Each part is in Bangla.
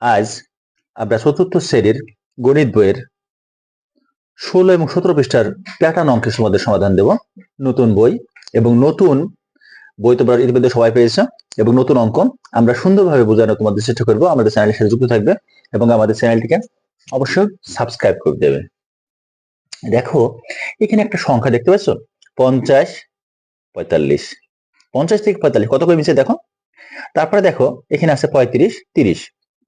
আজ আমরা চতুর্থ শ্রেণীর গণিত বইয়ের 16 এবং 17 পৃষ্ঠার প্যাটার্ন অঙ্কের তোমাদের সমাধান দেব। নতুন বই এবং নতুন বই তোমরা ইতিমধ্যে সবাই পেয়েছো এবং নতুন অঙ্ক আমরা সুন্দরভাবে বোঝানো তোমাদের চেষ্টা করবো। আমাদের চ্যানেলের সাথে যুক্ত থাকবে এবং আমাদের চ্যানেলটিকে অবশ্যই সাবস্ক্রাইব করে দেবে। দেখো এখানে একটা সংখ্যা দেখতে পাচ্ছ 50 45। 50 থেকে 45 কত করে মিশে দেখো। তারপরে দেখো এখানে আছে 35 30,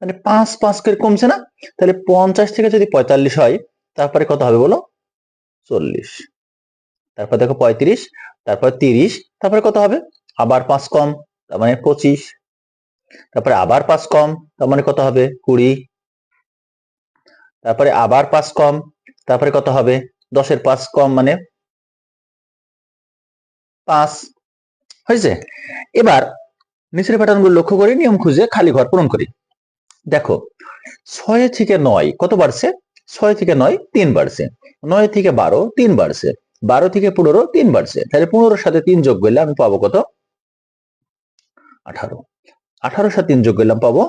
মানে 5 5 করে কমছে না? তাহলে 50 থেকে যদি 45 হয় তারপরে কত হবে বলো? 40। তারপর দেখো 35, তারপর 30, তারপরে কত হবে? আবার 5 কম, তার মানে 25। তারপরে আবার 5 কম, তার মানে কত হবে? 20। তারপরে আবার 5 কম, তারপরে কত হবে? 10 এর 5 কম মানে 5। হয়েছে? এবার নিচের প্যাটার্নগুলো লক্ষ্য করে নিয়ম খুঁজে খালি ঘর পূরণ করি। দেখো 6 থেকে 9 কত বাড়ছে? 6 থেকে 9 3 বাড়ছে। 9 থেকে 12 3 বাড়ছে। 12 থেকে 15 3 বাড়ছে। তাহলে 15 এর সাথে 3 যোগ করলে আমি পাবো কত? 18। 18 এর সাথে 3 যোগ করলাম পাবো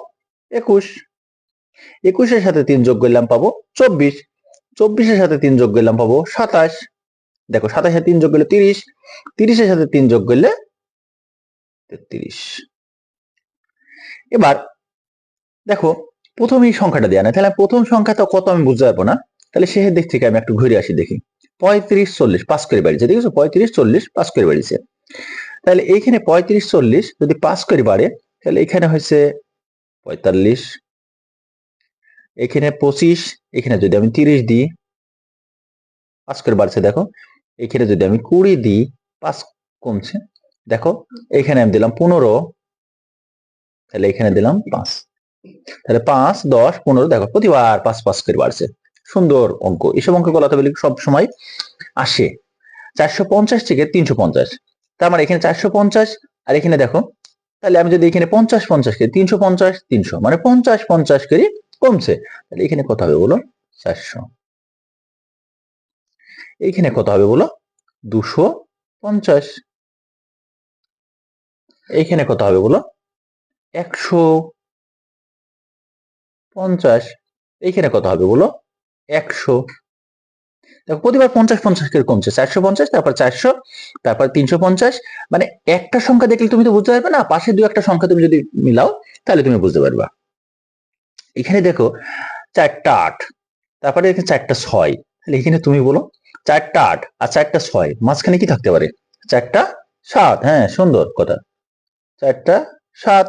21। 21 এর সাথে 3 যোগ করলাম পাবো 24। 24 এর সাথে 3 যোগ করলাম পাবো 27। দেখো 27 এর সাথে 3 যোগ করলে 30। 30 এর সাথে 3 যোগ করলে 33। এবার দেখো প্রথম এই সংখ্যাটা দেয়া না, তাহলে প্রথম সংখ্যাটা কত আমি বুঝতে পারবো না। তাহলে সেই দিক থেকে আমি একটু ঘুরে আসি, দেখি 35 40 5 করে বাড়িছে। দেখেছো 35 40 5 করে বাড়িছে। তাহলে এইখানে 35 40 যদি 5 করে বাড়ে তাহলে এখানে হয়েছে 45। এখানে 25, এখানে যদি আমি 30 দিই 5 করে বাড়ছে। দেখো এখানে যদি আমি 20 দিই 5 কমছে। দেখো এখানে আমি দিলাম 15, তাহলে এখানে দিলাম 5। তাহলে 5 10 15 দেখো প্রতিবার 5 5 করে বাড়ছে। সুন্দর অঙ্ক। এসব অঙ্ক গুলো তবে সব সময় আসে। 450 থেকে 350, তার মানে এখানে 450 আর এখানে দেখো, তাহলে আমি যদি এখানে 50 50 করি 350 300 মানে 50 50 করে কমছে। তাহলে এখানে কত হবে বলো? 400। এইখানে কত হবে বলো? 250। এইখানে কত হবে বলো? 150। এইখানে কত হবে বলো? 100। দেখো প্রতিবার 50 50 করে কমছে। 450, তারপর 400, তারপর 350। মানে একটা সংখ্যা দেখলে তুমি তো বুঝতে পারবে না, পাশে দুই একটা সংখ্যা তুমি যদি মিলাও তাহলে তুমি বুঝতে পারবা। এখানে দেখো 4টা 8, তারপরে এখানে 4টা 6, তাহলে এখানে তুমি বলো 4টা 8 আর 4টা 6 মাঝখানে কি থাকতে পারে? 4টা 7। হ্যাঁ সুন্দর কথা, 4টা 7।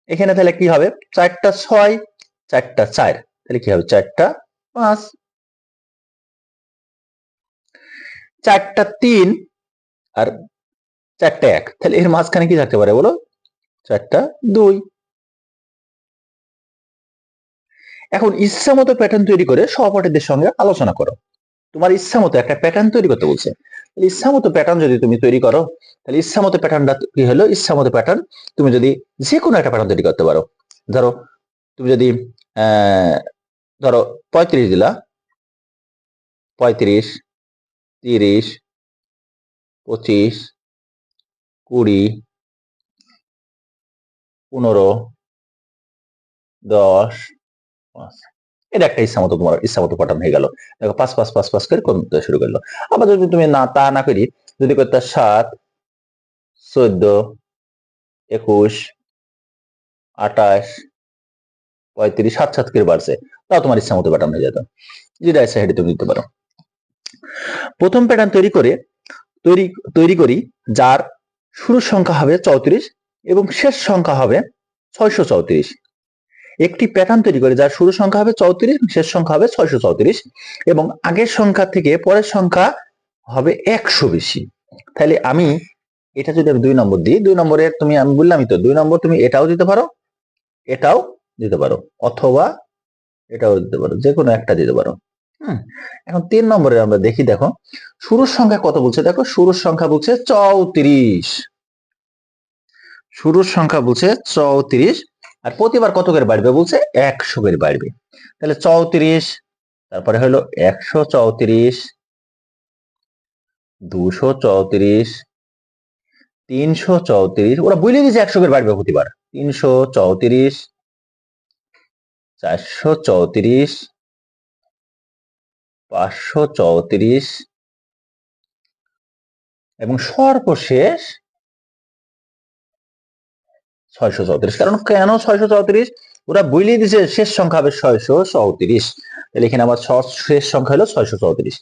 এখানে তাহলে কি হবে? 4টা 6 4টা 4, তাহলে কি হবে? 4টা 5। 4টা 3 আর 4টা 1, তাহলে এর মাঝখানে কি থাকতে পারে বলো? 4টা 2। এখন ইচ্ছা মতো প্যাটার্ন তৈরি করে সহপাঠীদের সঙ্গে আলোচনা করো। তোমার ইচ্ছা মতো একটা প্যাটার্ন তৈরি করতে বলছে। ইচ্ছা মতো প্যাটার্ন যদি তুমি তৈরি করো তাহলে ইচ্ছা মতো প্যাটার্নটা কি হলো? ইচ্ছা মতো প্যাটার্ন তুমি যদি যে কোনো একটা প্যাটার্ন তৈরি করতে পারো। ধরো তুমি যদি ধরো 35 দিলা, 35 30 25 20 15 10 5, এটা একটা ইচ্ছা মতো তোমার ইচ্ছা মতো প্যাটার্ন হয়ে গেল। দেখো 5 5 5 5 করে কমতে শুরু করলো। আবার যদি তুমি না তা না করি, যদি করতে 7 14 21 28 35 7 7 করে বাড়ছে, তাও তোমার ইচ্ছা মতো প্যাটার্ন হয়ে যেত। যেটা ইচ্ছা সেটা তুমি দিতে পারো। প্রথম প্যাটার্ন তৈরি করি যার শুরুর সংখ্যা হবে 34 এবং শেষ সংখ্যা হবে 634। একটি প্যাটার্ন তৈরি করে যার শুরু সংখ্যা হবে 34, শেষ সংখ্যা হবে 634 এবং আগের সংখ্যা থেকে পরের সংখ্যা হবে 100 বেশি। তাহলে আমি এটা যদি আমি 2 নম্বর দিই, 2 নম্বরে তুমি, আমি বললামই তো 2 নম্বর তুমি এটাও দিতে পারো, এটাও দিতে পারো, অথবা এটাও দিতে পারো, যে কোনো একটা দিতে পারো। এখন 3 নম্বরে আমরা দেখি। দেখো শুরুর সংখ্যা কত বলছে? দেখো শুরুর সংখ্যা বলছে 34। শুরুর সংখ্যা বলছে 34 আর প্রতিবার কত করে বাড়বে বলছে? 100 করে বাড়বে। তাহলে 34, তারপরে হলো 134, 234, 334। ওরা বলে দিয়েছে 100 করে বাড়বে প্রতিবার, 334, 434, 534 এবং সর্বশেষ 634। কারণ কেন 634? ওরা বলেই দিছে শেষ সংখ্যা হবে 634। তাহলে এখানে আমার শেষ সংখ্যা হলো 634।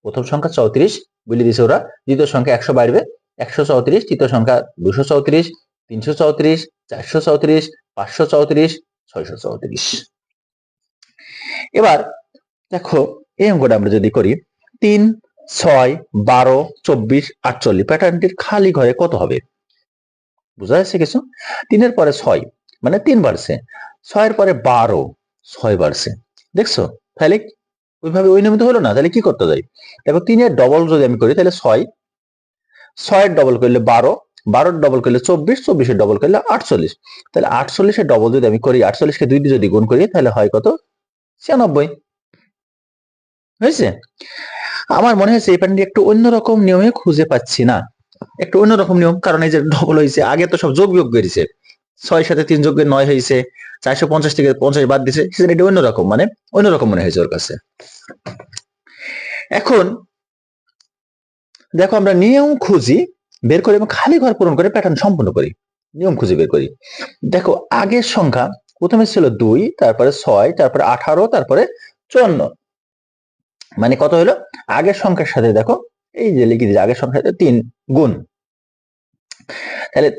প্রথম সংখ্যা 34 বলে দিছে ওরা, দ্বিতীয় সংখ্যা 100 বাড়বে 134, তৃতীয় সংখ্যা 234, 334, 434, 534, 634। এবার দেখো এই অঙ্কটা আমরা যদি করি 3, 6, 12, 24, 48 প্যাটার্নটির খালি ঘরে কত হবে? বুঝা যাচ্ছে কিছু? 3-এর পরে 6 মানে 3 বাড়ছে, 6-এর পরে 12 6 বাড়ছে, দেখছো? তাহলে ওইভাবে ওই নিয়মিত হলো না, তাহলে কি করতে যাই? দেখো 3-এর ডবল যদি আমি করি তাহলে 6, 6-এর ডবল করলে 12, 12-এর ডবল করলে 24, 24-এর ডবল করলে 48। তাহলে 48-এর ডবল যদি আমি করি, 48-কে 2 দিয়ে যদি গুণ করি তাহলে হয় কত? 96। হয়েছে? আমার মনে হয়েছে এই প্যাটার্নটি একটু অন্যরকম নিয়মে খুঁজে পাচ্ছি না, একটু অন্যরকম নিয়ম, কারণ এই যে ডবল হয়েছে, আগে তো সব যোগ বিয়োগ করেছে, 6 সাথে 3 যোগ 9 হয়েছে, 450 থেকে 50 বাদ দিছে, সেটা এটা অন্যরকম, মানে অন্যরকম মনে হয়েছে ওর কাছে। এখন দেখো আমরা নিয়ম খুঁজি বের করি এবং খালি ঘর পূরণ করে প্যাটার্ন সম্পূর্ণ করি, নিয়ম খুঁজে বের করি। দেখো আগের সংখ্যা প্রথমে ছিল 2, তারপরে 6, তারপরে 18, তারপরে 54, মানে কত হলো? আগের সংখ্যার সাথে দেখো এই যে লিখে দিয়েছি, আগের সংখ্যার সাথে 3 গুণ, তাহলে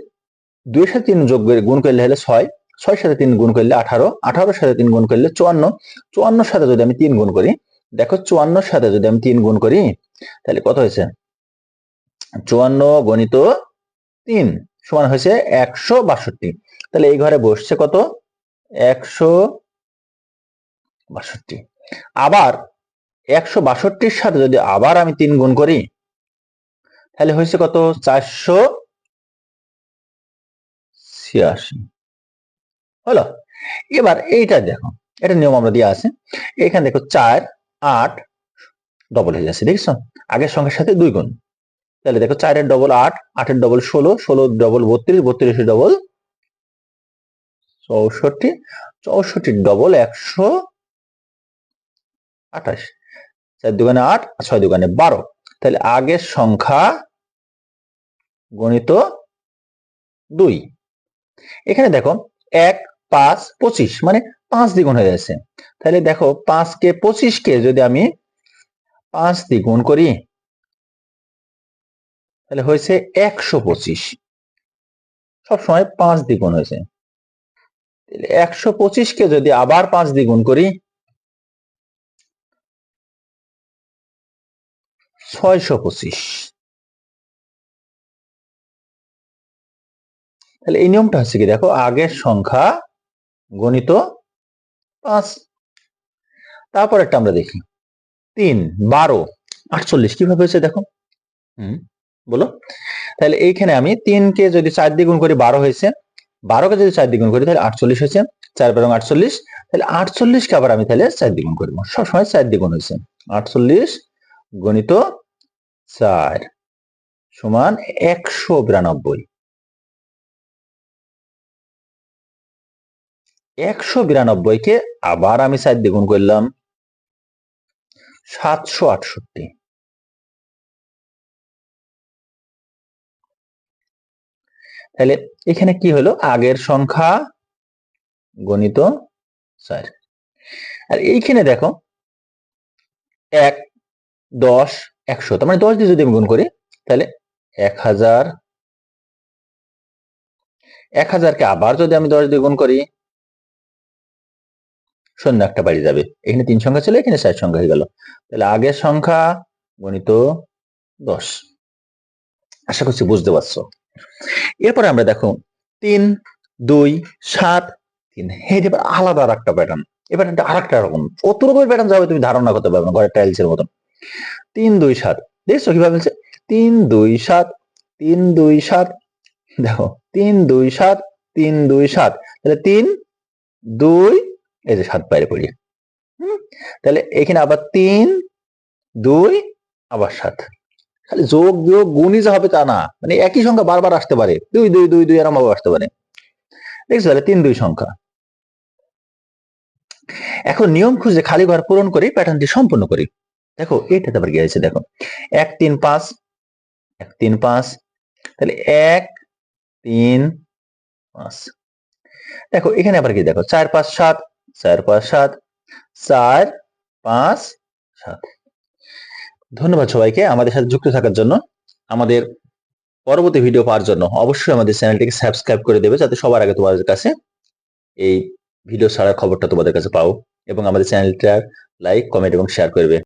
2 এর সাথে 3 যোগ করে গুণ করলে হলে 6, 6 এর সাথে 3 গুণ করলে 18, 18 এর সাথে 3 গুণ করলে 54, 54 এর সাথে যদি আমি 3 গুণ করি, দেখো 54 এর সাথে যদি আমি 3 গুণ করি তাহলে কত হয়েছে? 54 গণিত 3 সমান হয়েছে 162। তাহলে এই ঘরে বসছে কত? 162। আবার 162-র সাথে যদি আবার আমি 3 গুণ করি তাহলে হয়েছে কত? 486 হলো। এবার এইটা দেখো, এটা নিয়ম আমরা দিয়ে আছে, এখানে দেখো 4, 8 ডবল হয়ে যাচ্ছে, দেখছো? আগের সংখ্যার সাথে 2 গুণ, তাহলে দেখো 4-এর ডবল 8, 8-এর ডবল 16, 16 ডবল 32, 32 ডবল 64, 64 ডবল 128, 4 দুগুণে 8, 6 দুগুণে 12। তাহলে আগের সংখ্যা গণিত 2। এখানে দেখো 1, 5, 25 মানে 5 দ্বিগুণ হয়ে যাচ্ছে। তাহলে দেখো 5-কে 25-কে যদি আমি 5 দিয়ে গুণ করি তাহলে হয়েছে 125। সবসময় 5 দিয়ে গুণ হয়েছে, 125-কে যদি আবার 5 দিয়ে গুণ করি 625। তাহলে এই নিয়মটা হচ্ছে কি, দেখো আগের সংখ্যা গণিত 5। তারপর একটা আমরা দেখি 3, 12, 48 কিভাবে হয়েছে দেখো। বলো। তাহলে এইখানে আমি 3-কে যদি 4 দিয়ে গুণ করি 12 হয়েছে, 12-কে যদি 4 দিয়ে গুণ করি তাহলে 48 হয়েছে, 4 এবং 48, তাহলে 48-কে আবার আমি তাহলে 4 দিয়ে গুণ করব, সবসময় 4 দিয়ে গুণ হয়েছে। 48 গণিত 4 সমান 192। 192-কে আবার আমি 4 দিয়ে গুণ করলাম 768। তাহলে এখানে কি হলো? আগের সংখ্যা গণিত 4। আর এইখানে দেখো 1, 10, 100, তার মানে 10 দিয়ে যদি আমি গুণ করি তাহলে 1000, 1000-কে আবার যদি আমি 10 দিয়ে গুণ করি শূন্য একটা বাড়ি যাবে, এখানে 3 সংখ্যা ছিল, এখানে 4 সংখ্যা হয়ে গেল। তাহলে আগের সংখ্যা গণিত 10। আশা করছি বুঝতে পারছো। এরপরে আমরা দেখো 3, 2, 7, 3, এবার আলাদা আর একটা প্যাটার্ন, এবার আরেকটা রকম, কত রকমের প্যাটার্ন যাবে তুমি ধারণা করতে পারবে না, ঘরের টাইলসের মতন। 3, 2, 7 দেখছো কিভাবে বলছে? 3, 2, 7, 3, 2, 7, দেখো 3, 2, 7, 3, 2, 7, তাহলে 3, 2, এই যে 7 বাইরে পড়ি। তাহলে এখানে আবার 3, 2 আবার 7, খালি যোগ বিয়োগ গুণই যে হবে তা না, মানে একই সংখ্যা বারবার আসতে পারে, 2, 2, 2, 2 এরকম ভাবে আসতে পারে। দেখছো তাহলে 3 2 সংখ্যা। এখন নিয়ম খুঁজে খালি ঘর পূরণ করে প্যাটার্নটি সম্পূর্ণ করি। দেখো এটাতে আবার কি হয়েছে, দেখো 1 3 5 1 3 5, তাহলে 1 3 5। দেখো এখানে আবার কি, দেখো 4 5 7 4 5 7 4 5 7। ধন্যবাদ সবাইকে আমাদের সাথে যুক্ত থাকার জন্য। আমাদের পরবর্তী ভিডিও পাওয়ার জন্য অবশ্যই আমাদের চ্যানেলটিকে সাবস্ক্রাইব করে দেবে, যাতে সবার আগে তোমাদের কাছে এই ভিডিও ছাড়ার খবরটা তোমাদের কাছে পাও, এবং আমাদের চ্যানেলটার লাইক কমেন্ট এবং শেয়ার করবে।